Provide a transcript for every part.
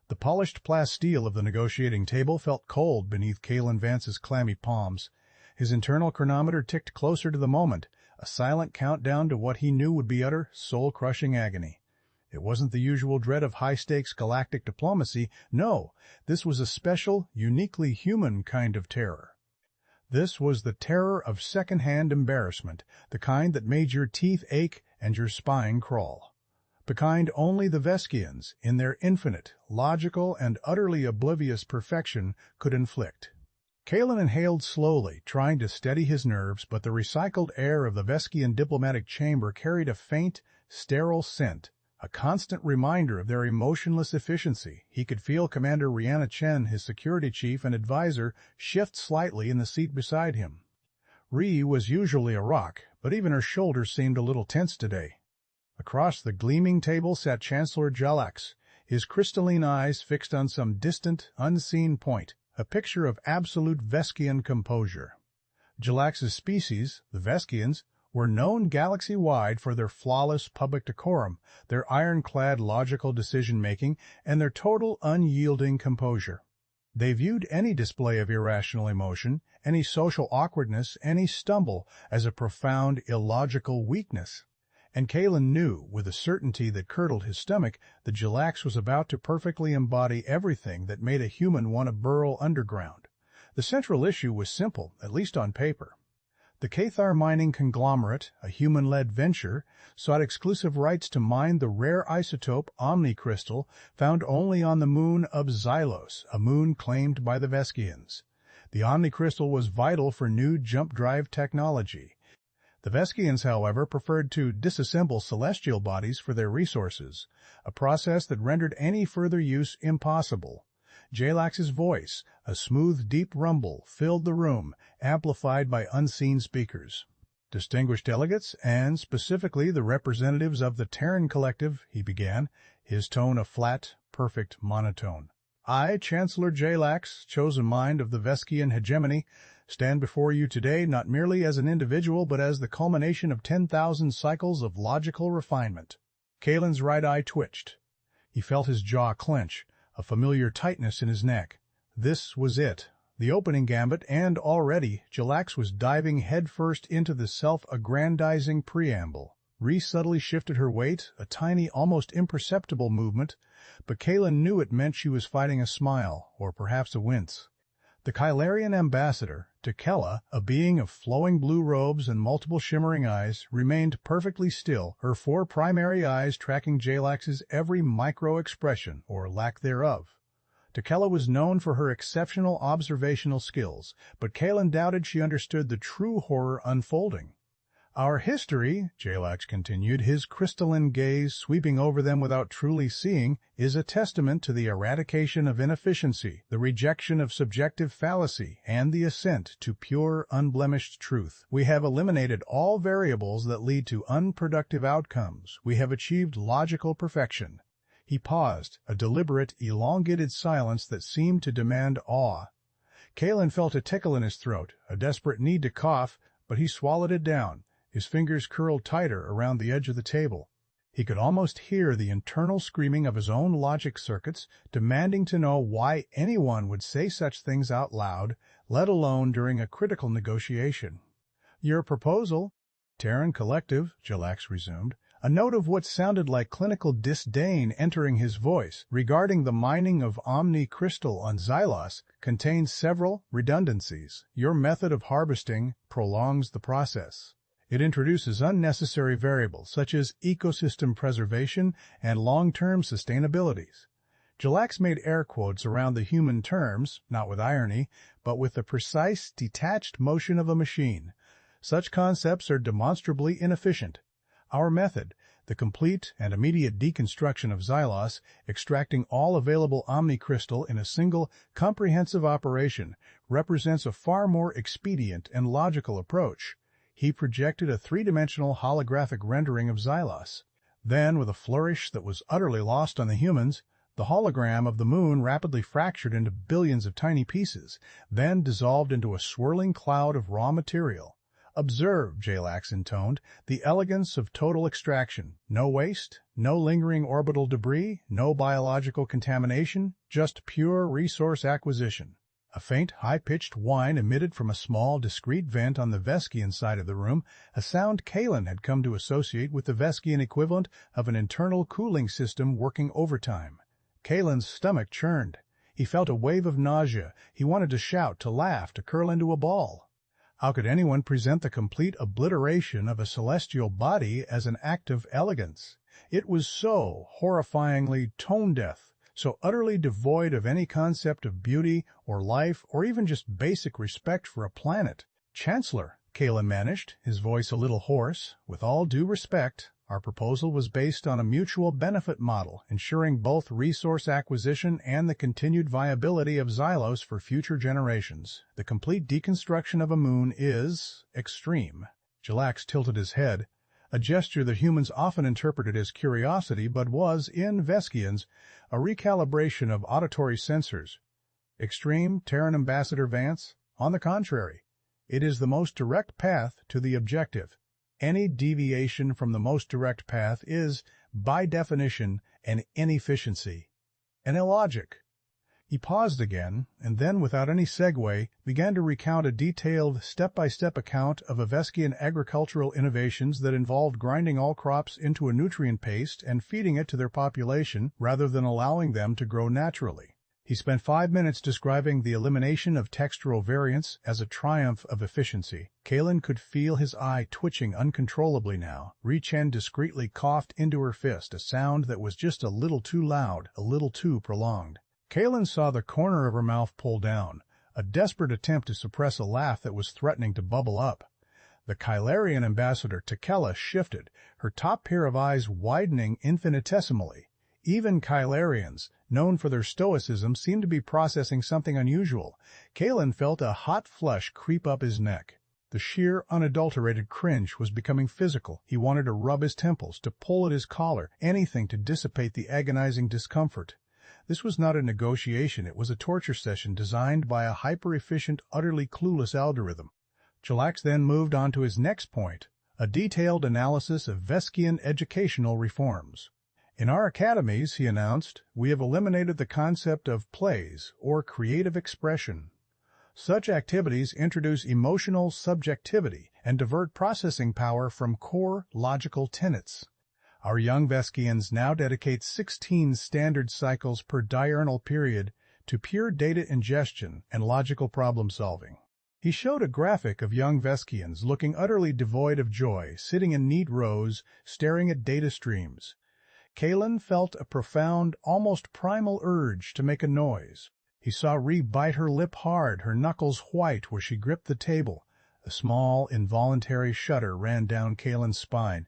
The polished plasteel of the negotiating table felt cold beneath Kaelen Vance's clammy palms. His internal chronometer ticked closer to the moment, a silent countdown to what he knew would be utter, soul-crushing agony. It wasn't the usual dread of high-stakes galactic diplomacy. No, this was a special, uniquely human kind of terror. This was the terror of secondhand embarrassment, the kind that made your teeth ache and your spine crawl. The kind only the Veskians, in their infinite, logical, and utterly oblivious perfection, could inflict. Kaelen inhaled slowly, trying to steady his nerves, but the recycled air of the Veskian diplomatic chamber carried a faint, sterile scent, a constant reminder of their emotionless efficiency. He could feel Commander Rihanna Chen, his security chief and advisor, shift slightly in the seat beside him. Ri was usually a rock, but even her shoulders seemed a little tense today. Across the gleaming table sat Chancellor Jalax, his crystalline eyes fixed on some distant, unseen point, a picture of absolute Veskian composure. Jalax's species, the Veskians, were known galaxy-wide for their flawless public decorum, their ironclad logical decision-making, and their total unyielding composure. They viewed any display of irrational emotion, any social awkwardness, any stumble, as a profound, illogical weakness. And Kaelen knew, with a certainty that curdled his stomach, that Jalax was about to perfectly embody everything that made a human want to burrow underground. The central issue was simple, at least on paper. The Cathar mining conglomerate, a human-led venture, sought exclusive rights to mine the rare isotope omnicrystal found only on the moon of Xylos, a moon claimed by the Veskians. The omnicrystal was vital for new jump drive technology. The Veskians, however, preferred to disassemble celestial bodies for their resources, a process that rendered any further use impossible. Jalax's voice, a smooth, deep rumble, filled the room, amplified by unseen speakers. "Distinguished delegates, and specifically the representatives of the Terran Collective," he began, his tone a flat, perfect monotone. "I, Chancellor Jalax, chosen mind of the Veskian hegemony, stand before you today not merely as an individual but as the culmination of 10,000 cycles of logical refinement." Kalen's right eye twitched. He felt his jaw clench, a familiar tightness in his neck. This was it, the opening gambit, and already Jalax was diving headfirst into the self-aggrandizing preamble. Ri subtly shifted her weight, a tiny, almost imperceptible movement, but Kaelen knew it meant she was fighting a smile, or perhaps a wince. The Kylarian ambassador, Tekela, a being of flowing blue robes and multiple shimmering eyes, remained perfectly still, her 4 primary eyes tracking Jalax's every micro-expression, or lack thereof. Tekela was known for her exceptional observational skills, but Kaelen doubted she understood the true horror unfolding. "Our history," Jalax continued, his crystalline gaze sweeping over them without truly seeing, "is a testament to the eradication of inefficiency, the rejection of subjective fallacy, and the ascent to pure, unblemished truth. We have eliminated all variables that lead to unproductive outcomes. We have achieved logical perfection." He paused, a deliberate, elongated silence that seemed to demand awe. Kaelen felt a tickle in his throat, a desperate need to cough, but he swallowed it down. His fingers curled tighter around the edge of the table. He could almost hear the internal screaming of his own logic circuits, demanding to know why anyone would say such things out loud, let alone during a critical negotiation. "Your proposal, Terran Collective," Jalax resumed, a note of what sounded like clinical disdain entering his voice, regarding the mining of omnicrystal on Xylos, contains several redundancies. Your method of harvesting prolongs the process. It introduces unnecessary variables such as ecosystem preservation and long-term sustainabilities. Jalax made air quotes around the human terms, not with irony, but with the precise, detached motion of a machine. Such concepts are demonstrably inefficient. Our method, the complete and immediate deconstruction of Xylos, extracting all available omnicrystal in a single, comprehensive operation, represents a far more expedient and logical approach. He projected a 3-dimensional holographic rendering of Xylos. Then, with a flourish that was utterly lost on the humans, the hologram of the moon rapidly fractured into billions of tiny pieces, then dissolved into a swirling cloud of raw material. "Observe," Jalax intoned, "the elegance of total extraction. No waste, no lingering orbital debris, no biological contamination, just pure resource acquisition." A faint, high-pitched whine emitted from a small, discreet vent on the Veskian side of the room, a sound Kaelen had come to associate with the Veskian equivalent of an internal cooling system working overtime. Kaelen's stomach churned. He felt a wave of nausea. He wanted to shout, to laugh, to curl into a ball. How could anyone present the complete obliteration of a celestial body as an act of elegance? It was so horrifyingly tone-deaf, so utterly devoid of any concept of beauty or life or even just basic respect for a planet. "Chancellor," Kaelen managed, his voice a little hoarse, "with all due respect, our proposal was based on a mutual benefit model, ensuring both resource acquisition and the continued viability of Xylos for future generations. The complete deconstruction of a moon is extreme." Jalax tilted his head, a gesture that humans often interpreted as curiosity but was, in Veskians, a recalibration of auditory sensors. "Extreme, Terran Ambassador Vance? On the contrary, it is the most direct path to the objective. Any deviation from the most direct path is, by definition, an inefficiency, an illogic." He paused again, and then, without any segue, began to recount a detailed, step-by-step account of Veskian agricultural innovations that involved grinding all crops into a nutrient paste and feeding it to their population rather than allowing them to grow naturally. He spent 5 minutes describing the elimination of textural variance as a triumph of efficiency. Kaelen could feel his eye twitching uncontrollably now. Chen discreetly coughed into her fist, a sound that was just a little too loud, a little too prolonged. Kaelen saw the corner of her mouth pull down, a desperate attempt to suppress a laugh that was threatening to bubble up. The Kylarian ambassador, Tekela, shifted, her top pair of eyes widening infinitesimally. Even Kylarians, known for their stoicism, seemed to be processing something unusual. Kaelen felt a hot flush creep up his neck. The sheer, unadulterated cringe was becoming physical. He wanted to rub his temples, to pull at his collar, anything to dissipate the agonizing discomfort. This was not a negotiation, it was a torture session designed by a hyper-efficient, utterly clueless algorithm. Jalax then moved on to his next point, a detailed analysis of Veskian educational reforms. "In our academies," he announced, "we have eliminated the concept of plays or creative expression. Such activities introduce emotional subjectivity and divert processing power from core logical tenets. Our young Veskians now dedicate 16 standard cycles per diurnal period to pure data ingestion and logical problem-solving." He showed a graphic of young Veskians looking utterly devoid of joy, sitting in neat rows, staring at data streams. Kaelen felt a profound, almost primal urge to make a noise. He saw Ree bite her lip hard, her knuckles white where she gripped the table. A small, involuntary shudder ran down Kaelen's spine.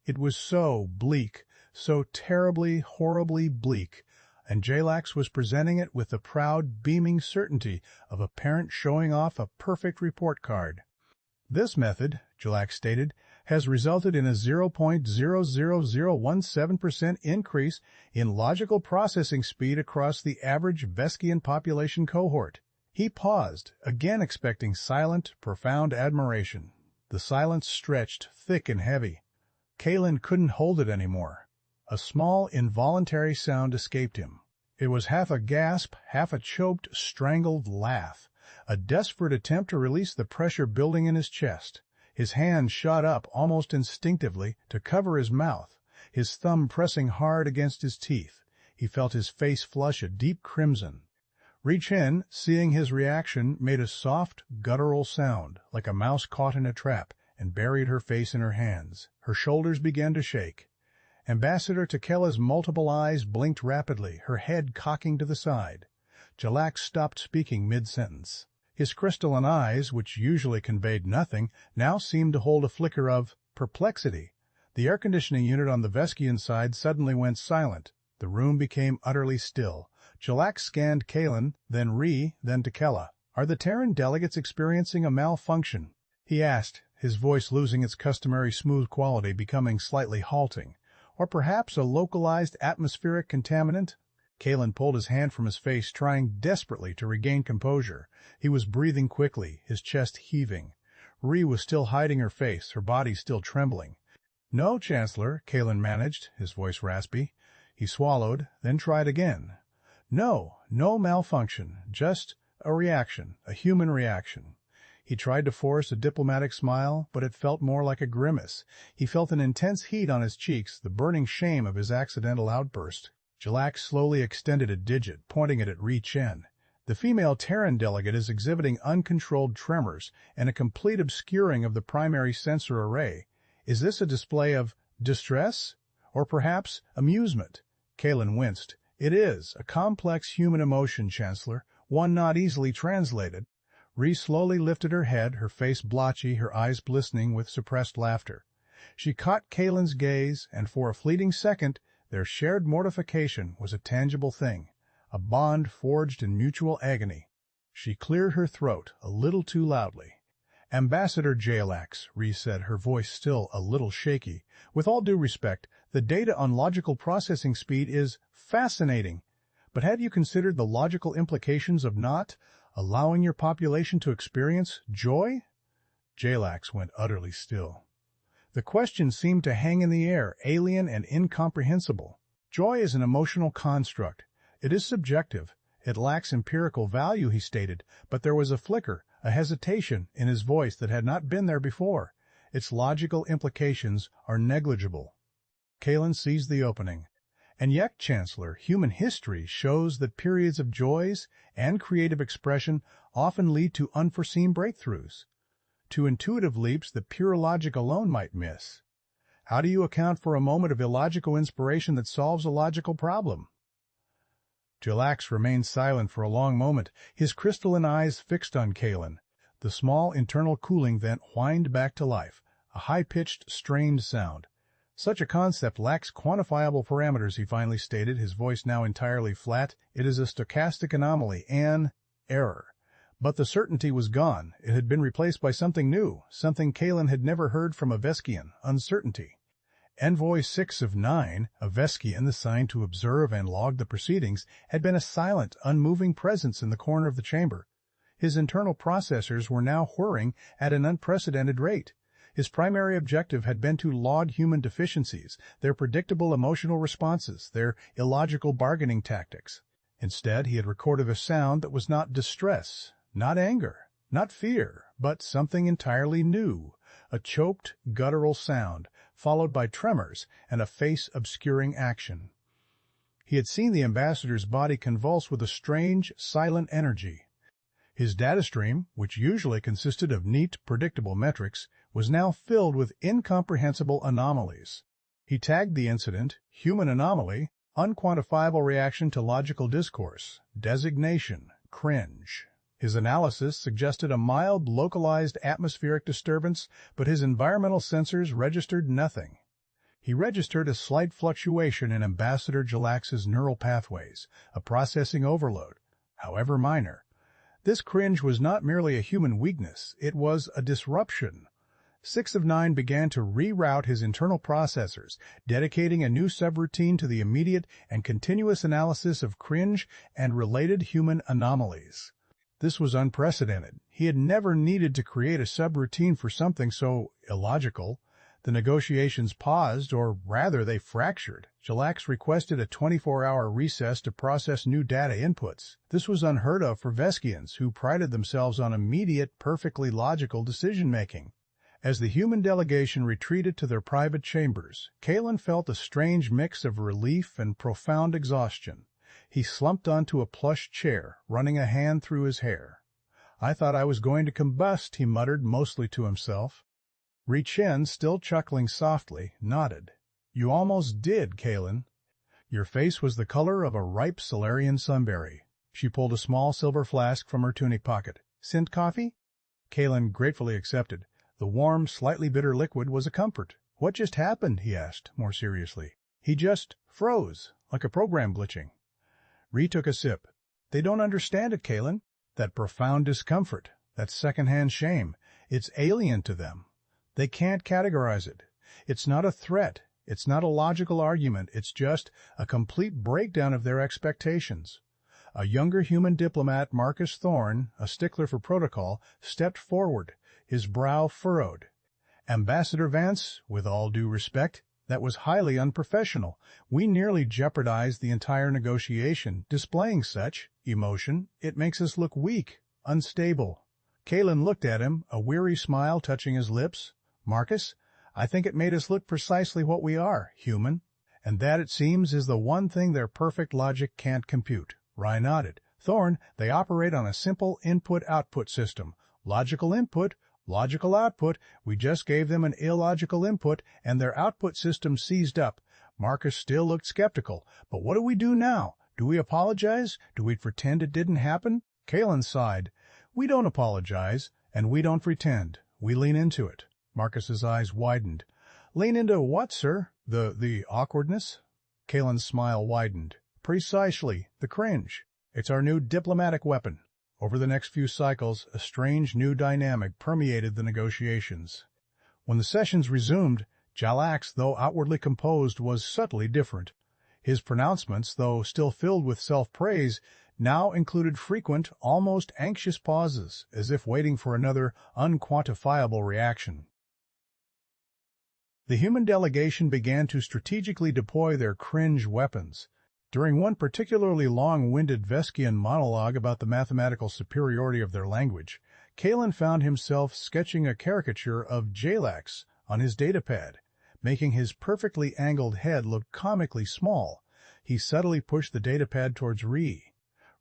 It was so bleak, so terribly, horribly bleak, and Jalax was presenting it with the proud, beaming certainty of a parent showing off a perfect report card. "This method," Jalax stated, "has resulted in a 0.00017% increase in logical processing speed across the average Veskian population cohort." He paused, again expecting silent, profound admiration. The silence stretched, thick and heavy. Kaelen couldn't hold it anymore. A small, involuntary sound escaped him. It was half a gasp, half a choked, strangled laugh, a desperate attempt to release the pressure building in his chest. His hand shot up almost instinctively to cover his mouth, his thumb pressing hard against his teeth. He felt his face flush a deep crimson. Chen, seeing his reaction, made a soft, guttural sound, like a mouse caught in a trap, and buried her face in her hands. Her shoulders began to shake. Ambassador Tekela's multiple eyes blinked rapidly, her head cocking to the side. Jalax stopped speaking mid-sentence. His crystalline eyes, which usually conveyed nothing, now seemed to hold a flicker of perplexity. The air-conditioning unit on the Veskian side suddenly went silent. The room became utterly still. Jalax scanned Kaelen, then Ree, then Tekela. "Are the Terran delegates experiencing a malfunction?" he asked, his voice losing its customary smooth quality, becoming slightly halting. "Or perhaps a localized atmospheric contaminant?" Kaelen pulled his hand from his face, trying desperately to regain composure. He was breathing quickly, his chest heaving. Ree was still hiding her face, her body still trembling. "No, Chancellor," Kaelen managed, his voice raspy. He swallowed, then tried again. "No, no malfunction, just a reaction, a human reaction." He tried to force a diplomatic smile, but it felt more like a grimace. He felt an intense heat on his cheeks, the burning shame of his accidental outburst. Jalax slowly extended a digit, pointing it at Ri Chen. "The female Terran delegate is exhibiting uncontrolled tremors and a complete obscuring of the primary sensor array. Is this a display of distress? Or perhaps amusement?" Kaelen winced. "It is a complex human emotion, Chancellor, one not easily translated." Ree slowly lifted her head, her face blotchy, her eyes glistening with suppressed laughter. She caught Kaelen's gaze, and for a fleeting second their shared mortification was a tangible thing, a bond forged in mutual agony. She cleared her throat a little too loudly. "Ambassador Jalax," Ree said, her voice still a little shaky, "with all due respect, the data on logical processing speed is fascinating. But have you considered the logical implications of not allowing your population to experience joy?" Jalax went utterly still. The question seemed to hang in the air, alien and incomprehensible. "Joy is an emotional construct. It is subjective. It lacks empirical value," he stated, but there was a flicker, a hesitation in his voice that had not been there before. "Its logical implications are negligible." Kaelen seized the opening. "And yet, Chancellor, human history shows that periods of joys and creative expression often lead to unforeseen breakthroughs, to intuitive leaps that pure logic alone might miss. How do you account for a moment of illogical inspiration that solves a logical problem?" Jalax remained silent for a long moment, his crystalline eyes fixed on Kaelen. The small internal cooling vent whined back to life, a high-pitched, strained sound. "Such a concept lacks quantifiable parameters," he finally stated, his voice now entirely flat. "It is a stochastic anomaly, an error." But the certainty was gone. It had been replaced by something new, something Kaelen had never heard from a Veskian: uncertainty. Envoy 6 of 9, a Veskian assigned to observe and log the proceedings, had been a silent, unmoving presence in the corner of the chamber. His internal processors were now whirring at an unprecedented rate. His primary objective had been to log human deficiencies, their predictable emotional responses, their illogical bargaining tactics. Instead, he had recorded a sound that was not distress, not anger, not fear, but something entirely new, a choked, guttural sound, followed by tremors and a face-obscuring action. He had seen the ambassador's body convulse with a strange, silent energy. His data stream, which usually consisted of neat, predictable metrics, was now filled with incomprehensible anomalies. He tagged the incident, human anomaly, unquantifiable reaction to logical discourse, designation, cringe. His analysis suggested a mild, localized atmospheric disturbance, but his environmental sensors registered nothing. He registered a slight fluctuation in Ambassador Jalax's neural pathways, a processing overload, however minor. This cringe was not merely a human weakness, it was a disruption. 6 of 9 began to reroute his internal processors, dedicating a new subroutine to the immediate and continuous analysis of cringe and related human anomalies. This was unprecedented. He had never needed to create a subroutine for something so illogical. The negotiations paused, or rather they fractured. Jalax requested a 24-hour recess to process new data inputs. This was unheard of for Veskians, who prided themselves on immediate, perfectly logical decision-making. As the human delegation retreated to their private chambers, Kaelen felt a strange mix of relief and profound exhaustion. He slumped onto a plush chair, running a hand through his hair. "I thought I was going to combust," he muttered, mostly to himself. Ri Chen, still chuckling softly, nodded. "You almost did, Kaelen." Your face was the color of a ripe Solarian sunberry. She pulled a small silver flask from her tunic pocket. "Scent coffee?" Kaelen gratefully accepted. The warm, slightly bitter liquid was a comfort. "What just happened?" he asked, more seriously. "He just froze, like a program glitching." Ree took a sip. "They don't understand it, Kaelen. That profound discomfort, that secondhand shame, it's alien to them. They can't categorize it. It's not a threat. It's not a logical argument. It's just a complete breakdown of their expectations." A younger human diplomat, Marcus Thorne, a stickler for protocol, stepped forward. his brow furrowed. "Ambassador Vance, with all due respect, that was highly unprofessional. We nearly jeopardized the entire negotiation. Displaying such emotion, it makes us look weak, unstable." Kaelen looked at him, a weary smile touching his lips. "Marcus, I think it made us look precisely what we are, human. And that, it seems, is the one thing their perfect logic can't compute." Rye nodded. "Thorne, they operate on a simple input-output system. Logical input, logical output. We just gave them an illogical input, and their output system seized up." Marcus still looked skeptical. "But what do we do now? Do we apologize? Do we pretend it didn't happen?" Kaelen sighed. "We don't apologize, and we don't pretend. We lean into it." Marcus's eyes widened. "Lean into what, sir? The awkwardness?" Kaelen's smile widened. "Precisely, the cringe. It's our new diplomatic weapon." Over the next few cycles, a strange new dynamic permeated the negotiations. When the sessions resumed, Jalax, though outwardly composed, was subtly different. His pronouncements, though still filled with self-praise, now included frequent, almost anxious pauses, as if waiting for another unquantifiable reaction. The human delegation began to strategically deploy their cringe weapons. During one particularly long-winded Veskian monologue about the mathematical superiority of their language, Kaelen found himself sketching a caricature of Jalax on his datapad, making his perfectly angled head look comically small. He subtly pushed the datapad towards Ree.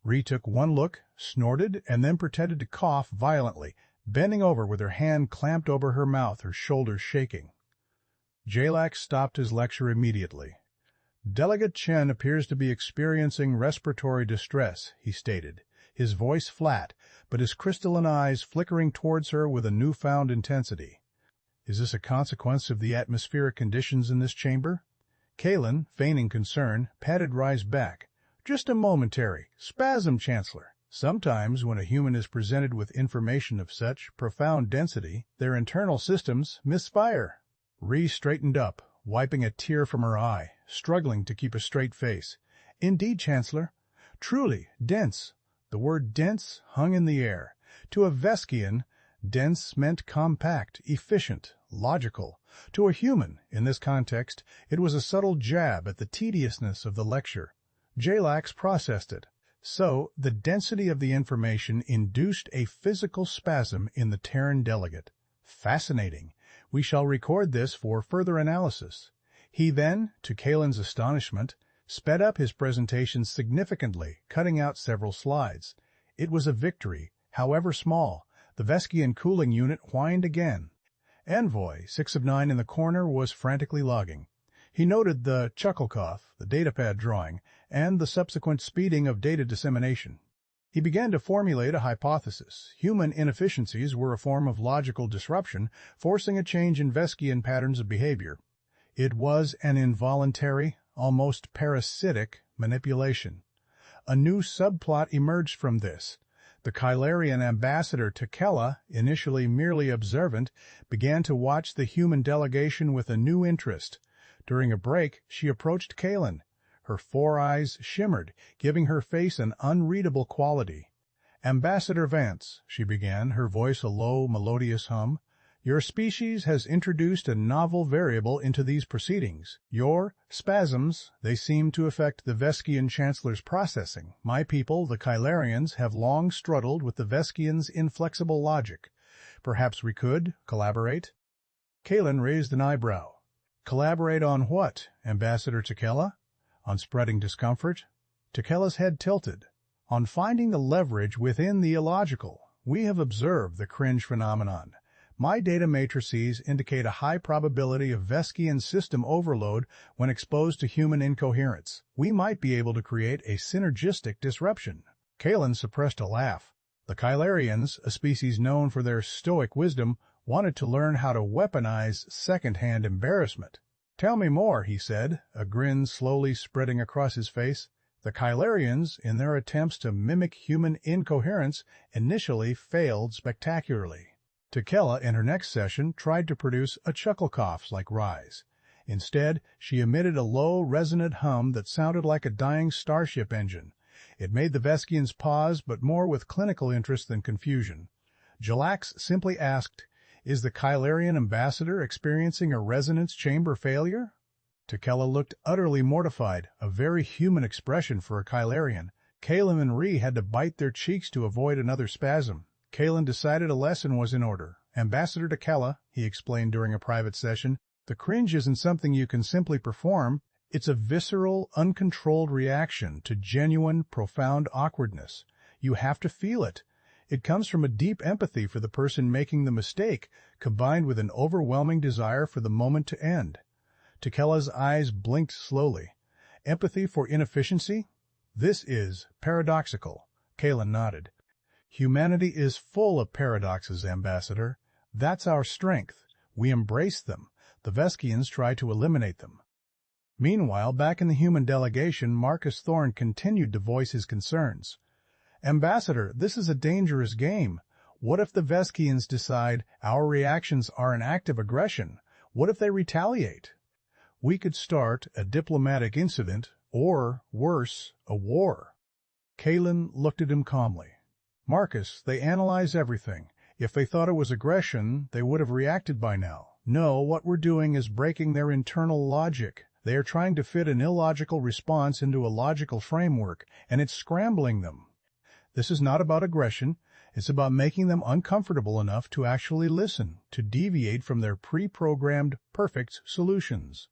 Ree took one look, snorted, and then pretended to cough violently, bending over with her hand clamped over her mouth, her shoulders shaking. Jalax stopped his lecture immediately. "Delegate Chen appears to be experiencing respiratory distress," he stated, his voice flat, but his crystalline eyes flickering towards her with a newfound intensity. "Is this a consequence of the atmospheric conditions in this chamber?" Kaelen, feigning concern, patted Rye's back. "Just a momentary spasm, Chancellor. Sometimes, when a human is presented with information of such profound density, their internal systems misfire." Ree straightened up, wiping a tear from her eye, struggling to keep a straight face. "Indeed, Chancellor. Truly, dense." The word dense hung in the air. To a Veskian, dense meant compact, efficient, logical. To a human, in this context, it was a subtle jab at the tediousness of the lecture. Jalax processed it. So, the density of the information induced a physical spasm in the Terran delegate. Fascinating. We shall record this for further analysis. He then, to Kaelen's astonishment, sped up his presentation significantly, cutting out several slides. It was a victory, however small. The Veskian cooling unit whined again. Envoy 6 of 9 in the corner was frantically logging. He noted the chuckle cough, the datapad drawing, and the subsequent speeding of data dissemination. He began to formulate a hypothesis. Human inefficiencies were a form of logical disruption, forcing a change in Veskian patterns of behavior. It was an involuntary, almost parasitic manipulation. A new subplot emerged from this. The Kaelerian ambassador Tekela, initially merely observant, began to watch the human delegation with a new interest. During a break, she approached Kaelen. Her four eyes shimmered, giving her face an unreadable quality. "Ambassador Vance," she began, her voice a low, melodious hum, "your species has introduced a novel variable into these proceedings. Your spasms, they seem to affect the Veskian Chancellor's processing. My people, the Kaelerians, have long struggled with the Veskians' inflexible logic. Perhaps we could collaborate?" Kaelen raised an eyebrow. "Collaborate on what, Ambassador Tekela?" "On spreading discomfort?" Tekela's head tilted. "On finding the leverage within the illogical. We have observed the cringe phenomenon. My data matrices indicate a high probability of Veskian system overload when exposed to human incoherence. We might be able to create a synergistic disruption." Kaelen suppressed a laugh. The Kaelerians, a species known for their stoic wisdom, wanted to learn how to weaponize secondhand embarrassment. "Tell me more," he said, a grin slowly spreading across his face. "The Kaelerians, in their attempts to mimic human incoherence, initially failed spectacularly." Tekela, in her next session, tried to produce a chuckle cough like Rye's. Instead, she emitted a low, resonant hum that sounded like a dying starship engine. It made the Veskians pause, but more with clinical interest than confusion. Jalax simply asked, Is the Kaelerian ambassador experiencing a resonance chamber failure? Takela looked utterly mortified, a very human expression for a Kaelerian. Kaelen and Ree had to bite their cheeks to avoid another spasm. Kaelen decided a lesson was in order. Ambassador Takela, he explained during a private session, the cringe isn't something you can simply perform. It's a visceral, uncontrolled reaction to genuine, profound awkwardness. You have to feel it. It comes from a deep empathy for the person making the mistake, combined with an overwhelming desire for the moment to end. Takela's eyes blinked slowly. Empathy for inefficiency? This is paradoxical. Kaelen nodded. Humanity is full of paradoxes, Ambassador. That's our strength. We embrace them. The Veskians try to eliminate them. Meanwhile, back in the human delegation, Marcus Thorne continued to voice his concerns. Ambassador, this is a dangerous game. What if the Veskians decide our reactions are an act of aggression? What if they retaliate? We could start a diplomatic incident, or, worse, a war. Kaelen looked at him calmly. Marcus, they analyze everything. If they thought it was aggression, they would have reacted by now. No, what we're doing is breaking their internal logic. They are trying to fit an illogical response into a logical framework, and it's scrambling them. This is not about aggression. It's about making them uncomfortable enough to actually listen, to deviate from their pre-programmed perfect solutions.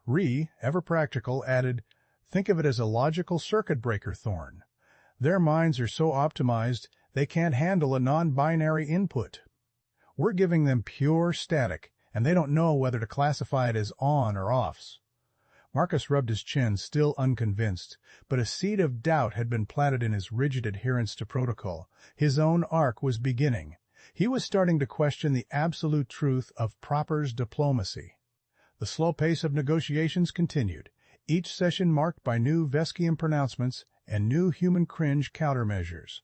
Ree, ever practical, added, think of it as a logical circuit breaker, Thorne. Their minds are so optimized they can't handle a non-binary input. We're giving them pure static, and they don't know whether to classify it as on or offs. Marcus rubbed his chin, still unconvinced, but a seed of doubt had been planted in his rigid adherence to protocol. His own arc was beginning. He was starting to question the absolute truth of Proper's diplomacy. The slow pace of negotiations continued, each session marked by new Veskian pronouncements and new human cringe countermeasures.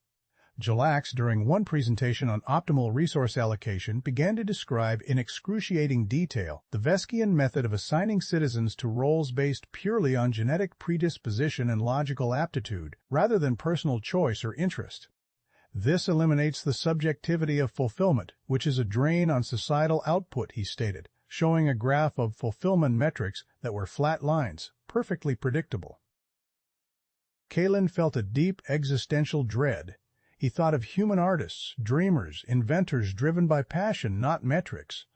Jalax, during one presentation on optimal resource allocation, began to describe in excruciating detail the Veskian method of assigning citizens to roles based purely on genetic predisposition and logical aptitude, rather than personal choice or interest. This eliminates the subjectivity of fulfillment, which is a drain on societal output, he stated, showing a graph of fulfillment metrics that were flat lines, perfectly predictable. Kaelen felt a deep existential dread. He thought of human artists, dreamers, inventors driven by passion, not metrics.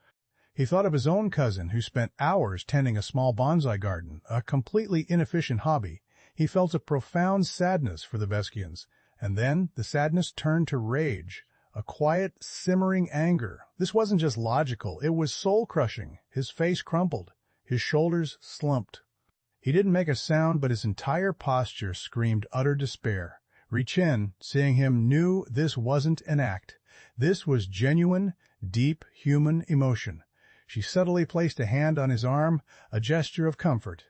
He thought of his own cousin who spent hours tending a small bonsai garden, a completely inefficient hobby. He felt a profound sadness for the Veskians, and then the sadness turned to rage, a quiet, simmering anger. This wasn't just logical, it was soul-crushing. His face crumpled, his shoulders slumped. He didn't make a sound, but his entire posture screamed utter despair. Chen, seeing him, knew this wasn't an act. This was genuine, deep human emotion. She subtly placed a hand on his arm, a gesture of comfort.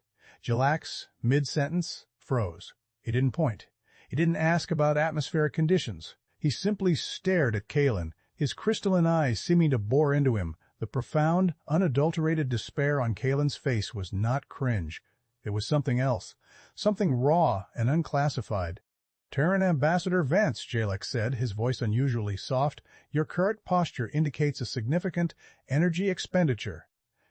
Jalax, mid-sentence, froze. He didn't point. He didn't ask about atmospheric conditions. He simply stared at Kaelen, his crystalline eyes seeming to bore into him. The profound, unadulterated despair on Kaelen's face was not cringe. It was something else, something raw and unclassified. Terran Ambassador Vance, Jalax said, his voice unusually soft, your current posture indicates a significant energy expenditure.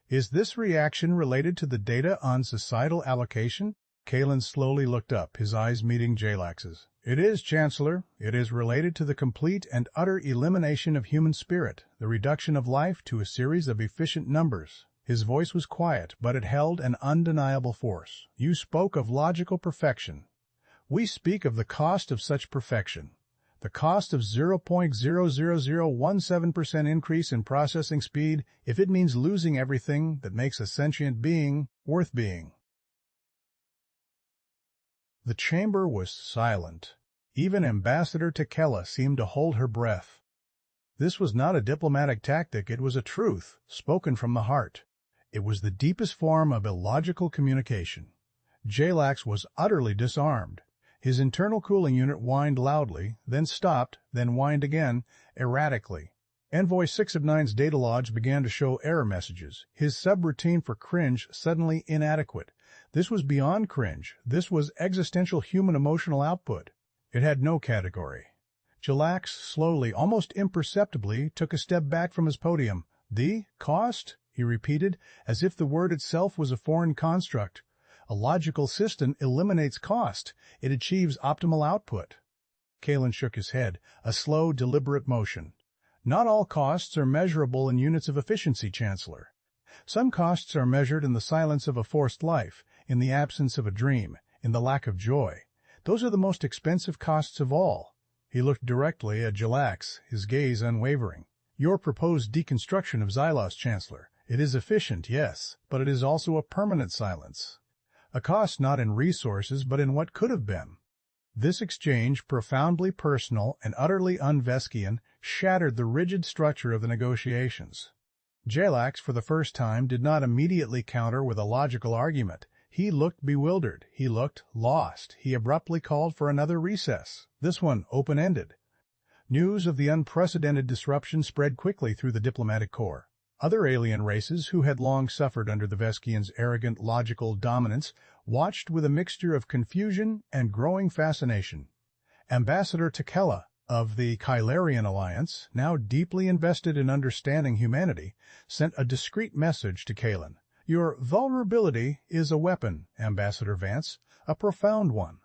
Is this reaction related to the data on societal allocation? Kaelen slowly looked up, his eyes meeting Jalax's. It is, Chancellor. It is related to the complete and utter elimination of human spirit, the reduction of life to a series of efficient numbers. His voice was quiet, but it held an undeniable force. You spoke of logical perfection. We speak of the cost of such perfection. The cost of 0.00017% increase in processing speed if it means losing everything that makes a sentient being worth being. The chamber was silent. Even Ambassador Takela seemed to hold her breath. This was not a diplomatic tactic, it was a truth, spoken from the heart. It was the deepest form of illogical communication. Jalax was utterly disarmed. His internal cooling unit whined loudly, then stopped, then whined again, erratically. Envoy 6 of 9's data logs began to show error messages, his subroutine for cringe suddenly inadequate. This was beyond cringe. This was existential human emotional output. It had no category. Jalax slowly, almost imperceptibly, took a step back from his podium, The cost? He repeated, as if the word itself was a foreign construct. A logical system eliminates cost. It achieves optimal output. Kaelen shook his head, a slow, deliberate motion. Not all costs are measurable in units of efficiency, Chancellor. Some costs are measured in the silence of a forced life, in the absence of a dream, in the lack of joy. Those are the most expensive costs of all. He looked directly at Jalax, his gaze unwavering. Your proposed deconstruction of Xylos, Chancellor. It is efficient, yes, but it is also a permanent silence. A cost not in resources, but in what could have been. This exchange, profoundly personal and utterly un-Veskian, shattered the rigid structure of the negotiations. Jalax, for the first time, did not immediately counter with a logical argument. He looked bewildered. He looked lost. He abruptly called for another recess, this one open-ended. News of the unprecedented disruption spread quickly through the diplomatic corps. Other alien races, who had long suffered under the Veskians' arrogant logical dominance, watched with a mixture of confusion and growing fascination. Ambassador Kaelen of the Kaelarian Alliance, now deeply invested in understanding humanity, sent a discreet message to Kaelen. Your vulnerability is a weapon, Ambassador Vance, a profound one.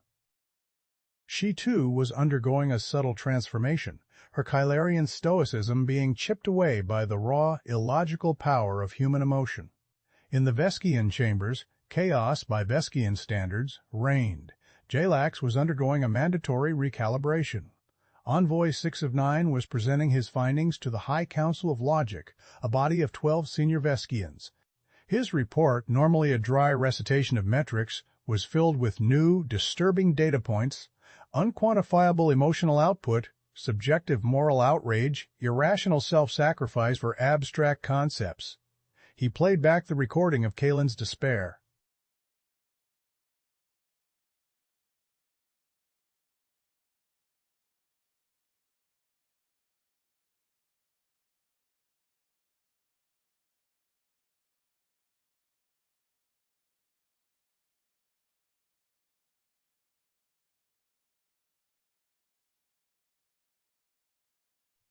She, too, was undergoing a subtle transformation, her Kaelarian stoicism being chipped away by the raw, illogical power of human emotion. In the Veskian chambers, chaos, by Veskian standards, reigned. Jalax was undergoing a mandatory recalibration. Envoy 6 of 9 was presenting his findings to the High Council of Logic, a body of 12 senior Veskians. His report, normally a dry recitation of metrics, was filled with new, disturbing data points, unquantifiable emotional output, subjective moral outrage, irrational self-sacrifice for abstract concepts. He played back the recording of Kaelen's despair.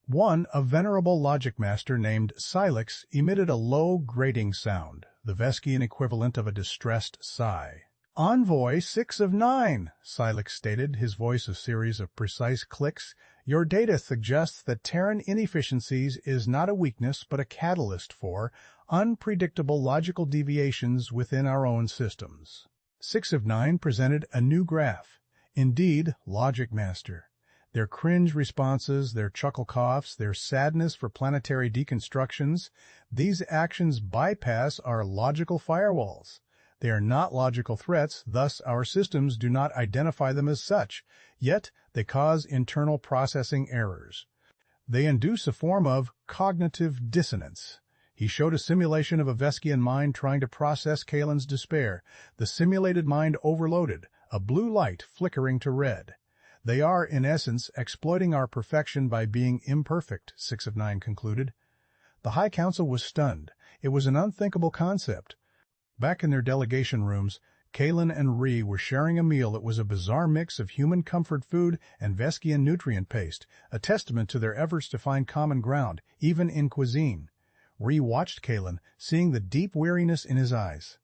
One, a venerable logic master named Silex, emitted a low, grating sound, the Veskian equivalent of a distressed sigh. Envoy 6 of 9, Silex stated, his voice a series of precise clicks. Your data suggests that Terran inefficiencies is not a weakness but a catalyst for unpredictable logical deviations within our own systems. 6 of 9 presented a new graph. Indeed, Logic Master. Their cringe responses, their chuckle coughs, their sadness for planetary deconstructions, these actions bypass our logical firewalls. They are not logical threats, thus our systems do not identify them as such, yet they cause internal processing errors. They induce a form of cognitive dissonance. He showed a simulation of a Veskian mind trying to process Kaelen's despair, the simulated mind overloaded, a blue light flickering to red. They are, in essence, exploiting our perfection by being imperfect, 6 of 9 concluded. The High Council was stunned. It was an unthinkable concept. Back in their delegation rooms, Kaelen and Ree were sharing a meal that was a bizarre mix of human comfort food and Veskian nutrient paste, a testament to their efforts to find common ground, even in cuisine. Ree watched Kaelen, seeing the deep weariness in his eyes.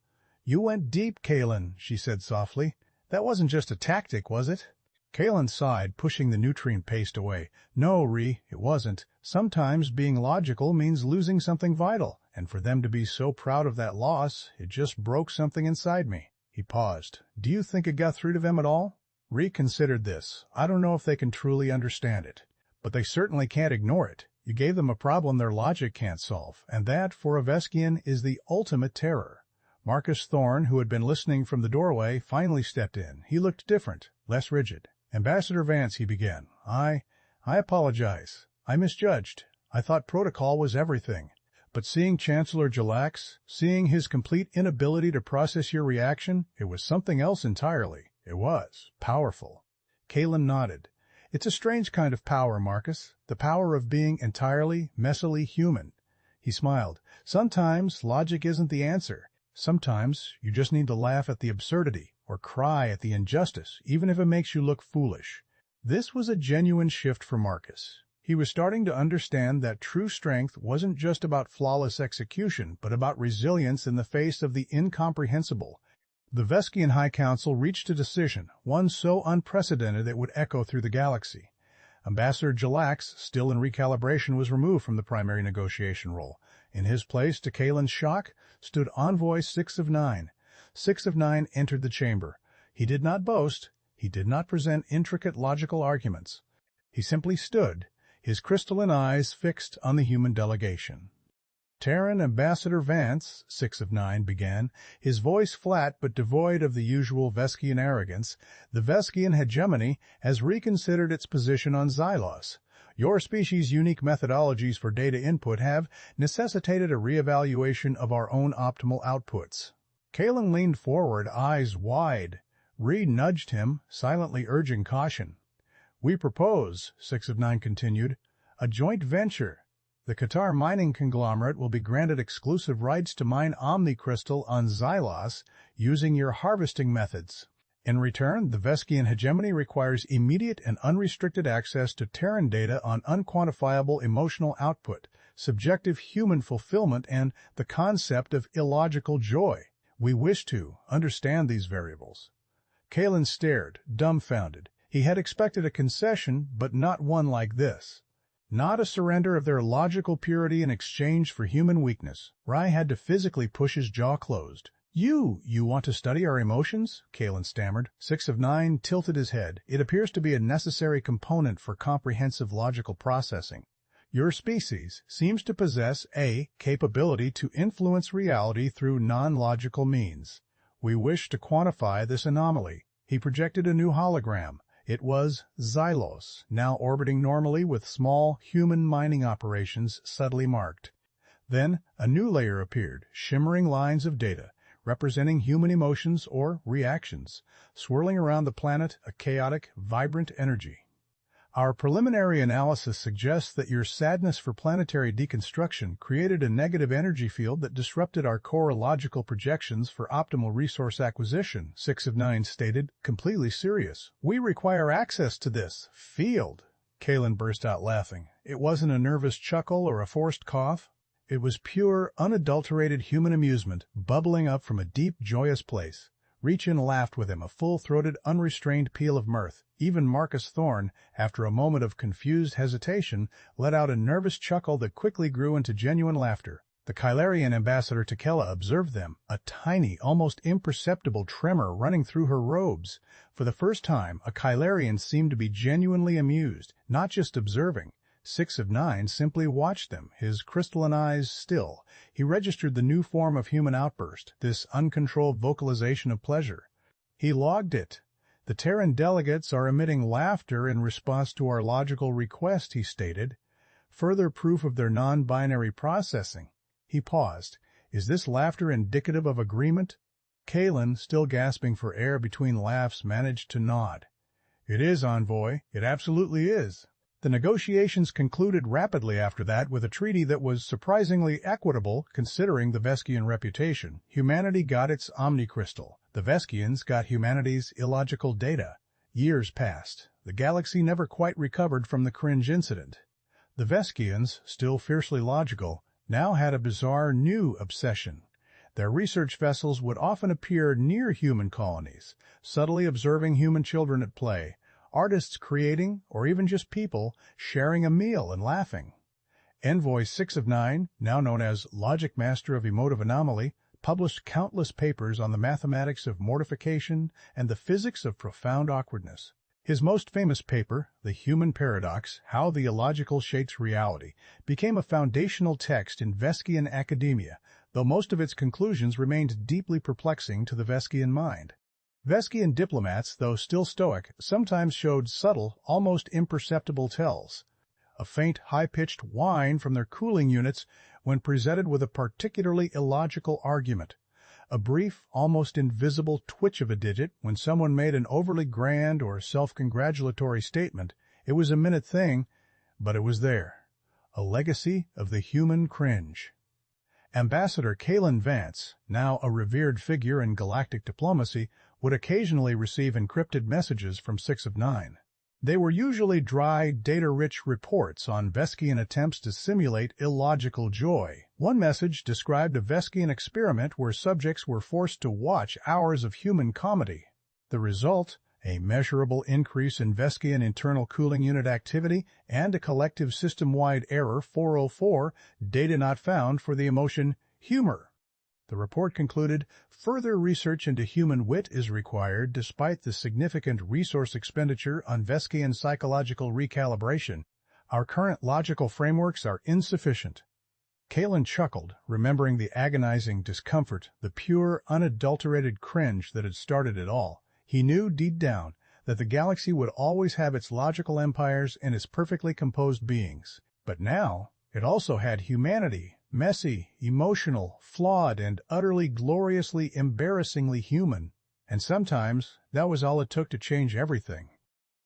"You went deep, Kaelen," she said softly. "That wasn't just a tactic, was it?" Kaelen sighed, pushing the nutrient paste away. "No, Ree, it wasn't. Sometimes being logical means losing something vital, and for them to be so proud of that loss, it just broke something inside me." He paused. "Do you think it got through to them at all?" Ree considered this. "I don't know if they can truly understand it, but they certainly can't ignore it. You gave them a problem their logic can't solve, and that, for a Veskian, is the ultimate terror." Marcus Thorne, who had been listening from the doorway, finally stepped in. He looked different, less rigid. "Ambassador Vance," he began, I apologize. I misjudged. I thought protocol was everything. But seeing Chancellor Jalax, seeing his complete inability to process your reaction, it was something else entirely. It was powerful." Kaelen nodded. "It's a strange kind of power, Marcus, the power of being entirely, messily human." He smiled. "Sometimes logic isn't the answer. Sometimes you just need to laugh at the absurdity or cry at the injustice, even if it makes you look foolish." This was a genuine shift for Marcus. He was starting to understand that true strength wasn't just about flawless execution, but about resilience in the face of the incomprehensible. The Veskian High Council reached a decision, one so unprecedented it would echo through the galaxy. Ambassador Jalax, still in recalibration, was removed from the primary negotiation role. In his place, to Kaelen's shock, stood Envoy 6 of 9. 6 of 9 entered the chamber. He did not boast. He did not present intricate logical arguments. He simply stood, his crystalline eyes fixed on the human delegation. Terran Ambassador Vance, 6 of 9, began, his voice flat but devoid of the usual Veskian arrogance. The Veskian hegemony has reconsidered its position on Xylos. Your species' unique methodologies for data input have necessitated a reevaluation of our own optimal outputs. Kaelen leaned forward, eyes wide. Reed nudged him, silently urging caution. We propose, 6 of 9 continued, a joint venture. The Qatar mining conglomerate will be granted exclusive rights to mine omnicrystal on Xylos using your harvesting methods. In return, the Veskian hegemony requires immediate and unrestricted access to Terran data on unquantifiable emotional output, subjective human fulfillment, and the concept of illogical joy. We wish to understand these variables. Kaelen stared, dumbfounded. He had expected a concession, but not one like this. Not a surrender of their logical purity in exchange for human weakness. Rai had to physically push his jaw closed. You want to study our emotions? Kaelen stammered. 6 of 9 tilted his head. It appears to be a necessary component for comprehensive logical processing. Your species seems to possess a capability to influence reality through non-logical means. We wish to quantify this anomaly. He projected a new hologram. It was Xylos, now orbiting normally with small human mining operations subtly marked. Then a new layer appeared, shimmering lines of data, representing human emotions or reactions, swirling around the planet, a chaotic, vibrant energy. Our preliminary analysis suggests that your sadness for planetary deconstruction created a negative energy field that disrupted our core logical projections for optimal resource acquisition, 6 of 9 stated, completely serious. We require access to this field. Kaelen burst out laughing. It wasn't a nervous chuckle or a forced cough. It was pure, unadulterated human amusement, bubbling up from a deep, joyous place. Reachin laughed with him, a full-throated, unrestrained peal of mirth. Even Marcus Thorne, after a moment of confused hesitation, let out a nervous chuckle that quickly grew into genuine laughter. The Kylarian Ambassador Tekela observed them, a tiny, almost imperceptible tremor running through her robes. For the first time, a Kylarian seemed to be genuinely amused, not just observing. 6 of 9 simply watched them, his crystalline eyes still. He registered the new form of human outburst, this uncontrolled vocalization of pleasure. He logged it. The Terran delegates are emitting laughter in response to our logical request, he stated. Further proof of their non-binary processing. He paused. Is this laughter indicative of agreement? Kaelen, still gasping for air between laughs, managed to nod. It is, Envoy. It absolutely is. The negotiations concluded rapidly after that with a treaty that was surprisingly equitable considering the Veskian reputation. Humanity got its omnicrystal. The Veskians got humanity's illogical data. Years passed. The galaxy never quite recovered from the cringe incident. The Veskians, still fiercely logical, now had a bizarre new obsession. Their research vessels would often appear near human colonies, subtly observing human children at play. Artists creating, or even just people, sharing a meal and laughing. Envoy 6 of 9, now known as Logic Master of Emotive Anomaly, published countless papers on the mathematics of mortification and the physics of profound awkwardness. His most famous paper, The Human Paradox, How the Illogical Shapes Reality, became a foundational text in Veskian academia, though most of its conclusions remained deeply perplexing to the Veskian mind. Veskian diplomats, though still stoic, sometimes showed subtle, almost imperceptible tells. A faint, high-pitched whine from their cooling units when presented with a particularly illogical argument. A brief, almost invisible twitch of a digit when someone made an overly grand or self-congratulatory statement. It was a minute thing, but it was there. A legacy of the human cringe. Ambassador Kaelen Vance, now a revered figure in galactic diplomacy, would occasionally receive encrypted messages from 6 of 9. They were usually dry, data-rich reports on Veskian attempts to simulate illogical joy. One message described a Veskian experiment where subjects were forced to watch hours of human comedy. The result? A measurable increase in Veskian internal cooling unit activity and a collective system-wide error 404, data not found for the emotion humor. The report concluded, further research into human wit is required despite the significant resource expenditure on Veskian psychological recalibration. Our current logical frameworks are insufficient. Kaelen chuckled, remembering the agonizing discomfort, the pure, unadulterated cringe that had started it all. He knew, deep down, that the galaxy would always have its logical empires and its perfectly composed beings. But now, it also had humanity, messy, emotional, flawed, and utterly gloriously, embarrassingly human. And sometimes, that was all it took to change everything.